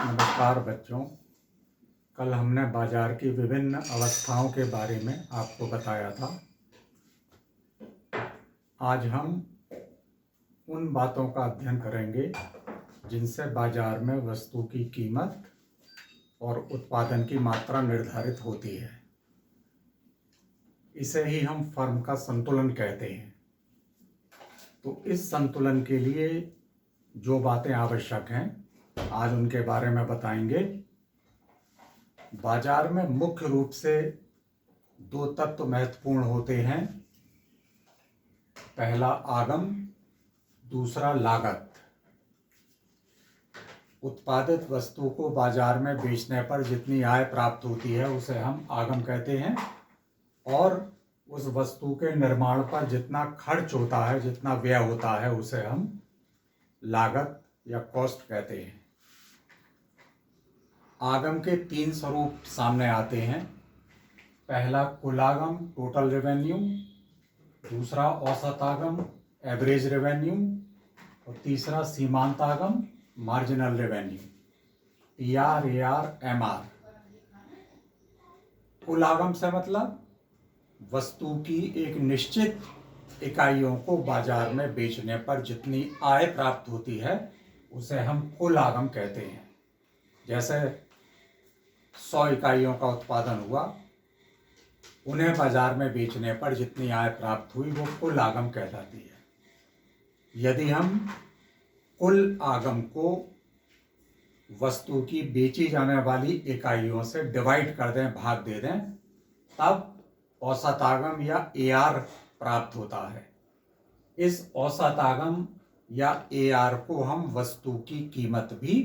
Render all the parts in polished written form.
नमस्कार बच्चों। कल हमने बाजार की विभिन्न अवस्थाओं के बारे में आपको बताया था। आज हम उन बातों का अध्ययन करेंगे जिनसे बाजार में वस्तु की कीमत और उत्पादन की मात्रा निर्धारित होती है। इसे ही हम फर्म का संतुलन कहते हैं। तो इस संतुलन के लिए जो बातें आवश्यक हैं आज उनके बारे में बताएंगे। बाजार में मुख्य रूप से दो तत्व महत्वपूर्ण होते हैं। पहला आगम, दूसरा लागत। उत्पादित वस्तु को बाजार में बेचने पर जितनी आय प्राप्त होती है उसे हम आगम कहते हैं, और उस वस्तु के निर्माण पर जितना खर्च होता है, जितना व्यय होता है, उसे हम लागत या कॉस्ट कहते हैं। आगम के तीन स्वरूप सामने आते हैं। पहला कुल आगम, टोटल रेवेन्यू, दूसरा औसत आगम, एवरेज रेवेन्यू, और तीसरा सीमांत आगम, marginal revenue, PR, AR, MR। कुल आगम से मतलब वस्तु की एक निश्चित इकाइयों को बाजार में बेचने पर जितनी आय प्राप्त होती है उसे हम कुल आगम कहते हैं। जैसे 100 इकाइयों का उत्पादन हुआ, उन्हें बाजार में बेचने पर जितनी आय प्राप्त हुई वो कुल आगम कहलाती है। यदि हम कुल आगम को वस्तु की बेची जाने वाली इकाइयों से डिवाइड कर दें, भाग दे दें, तब औसत आगम या AR प्राप्त होता है। इस औसत आगम या AR को हम वस्तु की कीमत भी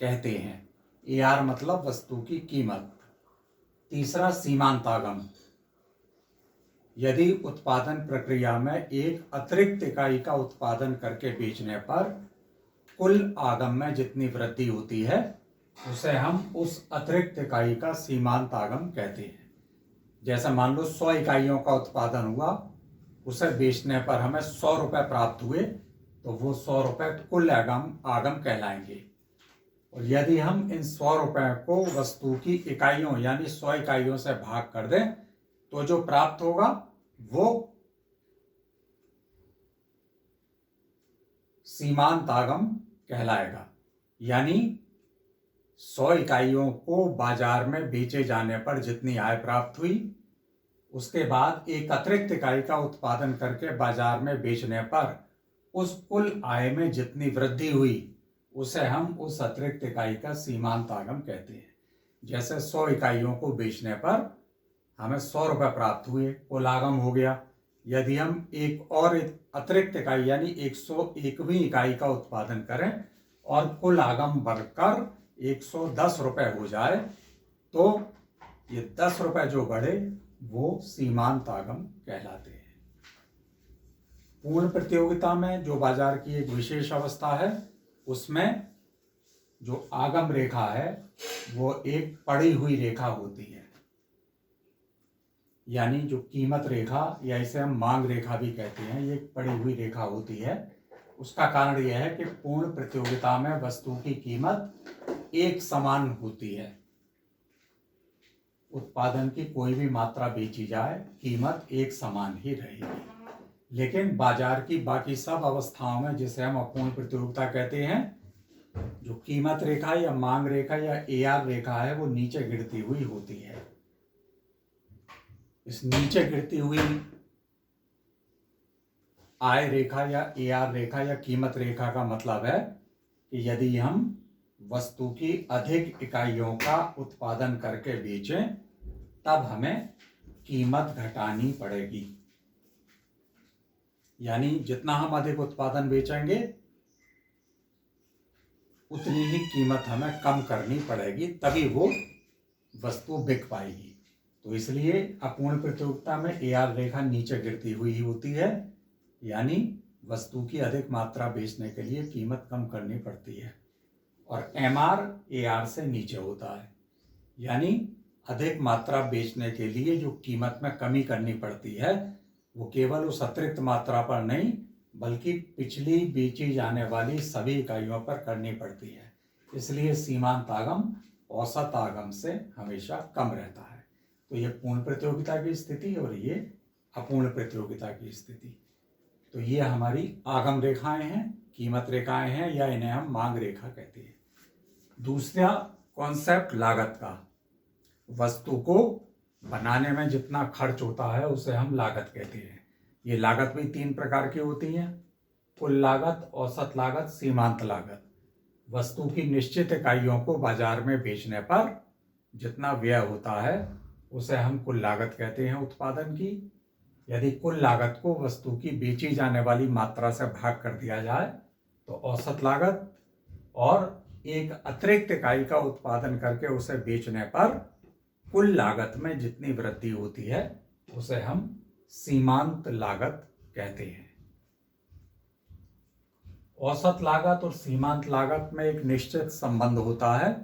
कहते हैं। AR मतलब वस्तु की कीमत। तीसरा सीमांत आगम। यदि उत्पादन प्रक्रिया में एक अतिरिक्त इकाई का उत्पादन करके बेचने पर कुल आगम में जितनी वृद्धि होती है उसे हम उस अतिरिक्त इकाई का सीमांत आगम कहते हैं। जैसे मान लो 100 इकाइयों का उत्पादन हुआ, उसे बेचने पर हमें 100 रुपये प्राप्त हुए, तो वो 100 रुपये कुल आगम कहलाएंगे। और यदि हम इन 100 रुपये को वस्तु की इकाइयों यानी 100 इकाइयों से भाग कर दें तो जो प्राप्त होगा वो सीमांत आगम कहलाएगा। यानी 100 इकाइयों को बाजार में बेचे जाने पर जितनी आय प्राप्त हुई, उसके बाद एक अतिरिक्त इकाई का उत्पादन करके बाजार में बेचने पर उस कुल आय में जितनी वृद्धि हुई उसे हम उस अतिरिक्त इकाई का सीमांत आगम कहते हैं। जैसे 100 इकाइयों को बेचने पर हमें 100 रुपये प्राप्त हुए, कुल आगम हो गया। यदि हम एक और अतिरिक्त इकाई यानी 101वीं इकाई का उत्पादन करें और कुल आगम बढ़कर 110 रुपये हो जाए, तो ये 10 रुपये जो बढ़े वो सीमांत आगम कहलाते हैं। पूर्ण प्रतियोगिता में जो बाजार की एक विशेष अवस्था है, उसमें जो आगम रेखा है वो एक पड़ी हुई रेखा होती है। यानी जो कीमत रेखा या इसे हम मांग रेखा भी कहते हैं, ये एक पड़ी हुई रेखा होती है। उसका कारण यह है कि पूर्ण प्रतियोगिता में वस्तु की कीमत एक समान होती है। उत्पादन की कोई भी मात्रा बेची जाए, कीमत एक समान ही रहेगी। लेकिन बाजार की बाकी सब अवस्थाओं में, जिसे हम अपूर्ण प्रतियोगिता कहते हैं, जो कीमत रेखा या मांग रेखा या AR रेखा है वो नीचे गिरती हुई होती है। इस नीचे गिरती हुई आय रेखा या AR रेखा या कीमत रेखा का मतलब है कि यदि हम वस्तु की अधिक इकाइयों का उत्पादन करके बेचें तब हमें कीमत घटानी पड़ेगी। यानी जितना हम अधिक उत्पादन बेचेंगे उतनी ही कीमत हमें कम करनी पड़ेगी, तभी वो वस्तु बिक पाएगी। तो इसलिए अपूर्ण प्रतियोगिता में AR रेखा नीचे गिरती हुई होती है। यानी वस्तु की अधिक मात्रा बेचने के लिए कीमत कम करनी पड़ती है। और MR AR से नीचे होता है। यानी अधिक मात्रा बेचने के लिए जो कीमत में कमी करनी पड़ती है वो केवल उस अतिरिक्त मात्रा पर नहीं बल्कि पिछली बेची जाने वाली सभी इकाइयों पर करनी पड़ती है। इसलिए सीमांत आगम औसत आगम से हमेशा कम रहता है। तो ये पूर्ण प्रतियोगिता की स्थिति और ये अपूर्ण प्रतियोगिता की स्थिति। तो ये हमारी आगम रेखाएं हैं, कीमत रेखाएं हैं, या इन्हें हम मांग रेखा कहते हैं। दूसरा कॉन्सेप्ट लागत का, वस्तु को बनाने में जितना खर्च होता है उसे हम लागत कहते हैं। ये लागत भी 3 प्रकार की होती है, कुल लागत, औसत लागत, सीमांत लागत। वस्तु की निश्चित इकाइयों को बाजार में बेचने पर जितना व्यय होता है उसे हम कुल लागत कहते हैं उत्पादन की। यदि कुल लागत को वस्तु की बेची जाने वाली मात्रा से भाग कर दिया जाए तो औसत लागत, और एक अतिरिक्त इकाई का उत्पादन करके उसे बेचने पर कुल लागत में जितनी वृद्धि होती है उसे हम सीमांत लागत कहते हैं। औसत लागत और सीमांत लागत में एक निश्चित संबंध होता है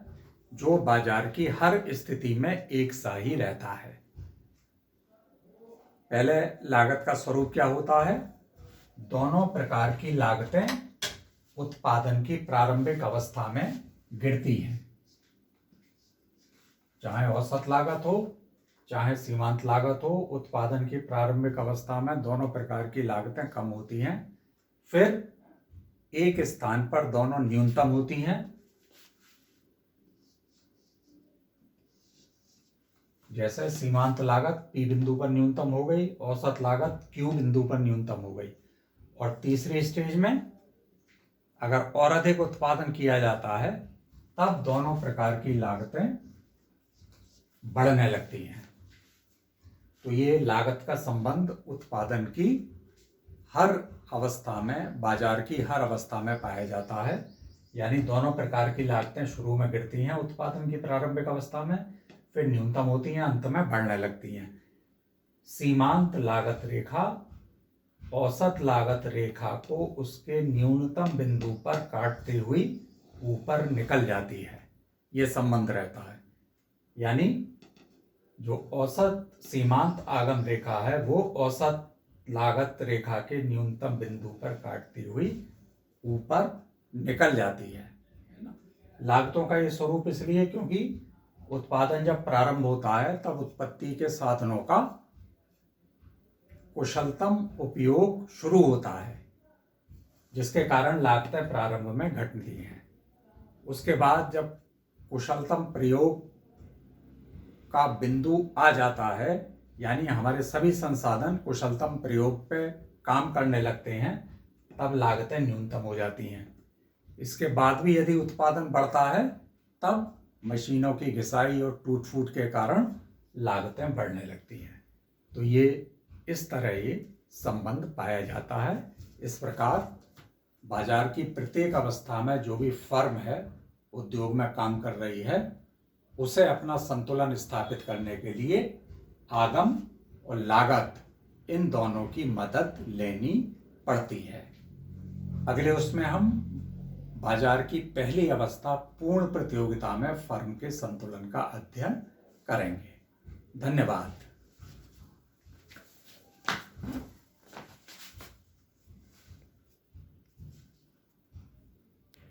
जो बाजार की हर स्थिति में एक सा ही रहता है। पहले लागत का स्वरूप क्या होता है? दोनों प्रकार की लागतें उत्पादन की प्रारंभिक अवस्था में गिरती हैं। चाहे औसत लागत हो चाहे सीमांत लागत हो, उत्पादन की प्रारंभिक अवस्था में दोनों प्रकार की लागतें कम होती हैं। फिर एक स्थान पर दोनों न्यूनतम होती हैं। जैसे सीमांत लागत P बिंदु पर न्यूनतम हो गई, औसत लागत Q बिंदु पर न्यूनतम हो गई, और तीसरी स्टेज में अगर और अधिक उत्पादन किया जाता है तब दोनों प्रकार की लागतें बढ़ने लगती हैं। तो ये लागत का संबंध उत्पादन की हर अवस्था में, बाजार की हर अवस्था में पाया जाता है। यानी दोनों प्रकार की लागतें शुरू में गिरती हैं उत्पादन की प्रारंभिक अवस्था में, फिर न्यूनतम होती हैं, अंत में बढ़ने लगती हैं। सीमांत लागत रेखा औसत लागत रेखा को उसके न्यूनतम बिंदु पर काटते हुए ऊपर निकल जाती है, ये संबंध रहता है। यानी जो औसत सीमांत आगम रेखा है वो औसत लागत रेखा के न्यूनतम बिंदु पर काटती हुई ऊपर निकल जाती है ना। लागतों का ये स्वरूप इसलिए क्योंकि उत्पादन जब प्रारंभ होता है तब उत्पत्ति के साधनों का कुशलतम उपयोग शुरू होता है, जिसके कारण लागतें प्रारंभ में घटती हैं। उसके बाद जब कुशलतम प्रयोग का बिंदु आ जाता है, यानी हमारे सभी संसाधन कुशलतम प्रयोग पे काम करने लगते हैं, तब लागतें न्यूनतम हो जाती हैं। इसके बाद भी यदि उत्पादन बढ़ता है तब मशीनों की घिसाई और टूट फूट के कारण लागतें बढ़ने लगती हैं। तो ये इस तरह ये संबंध पाया जाता है। इस प्रकार बाजार की प्रत्येक अवस्था में जो भी फर्म है, उद्योग में काम कर रही है, उसे अपना संतुलन स्थापित करने के लिए आगम और लागत, इन दोनों की मदद लेनी पड़ती है। अगले उसमें हम बाजार की पहली अवस्था पूर्ण प्रतियोगिता में फर्म के संतुलन का अध्ययन करेंगे। धन्यवाद।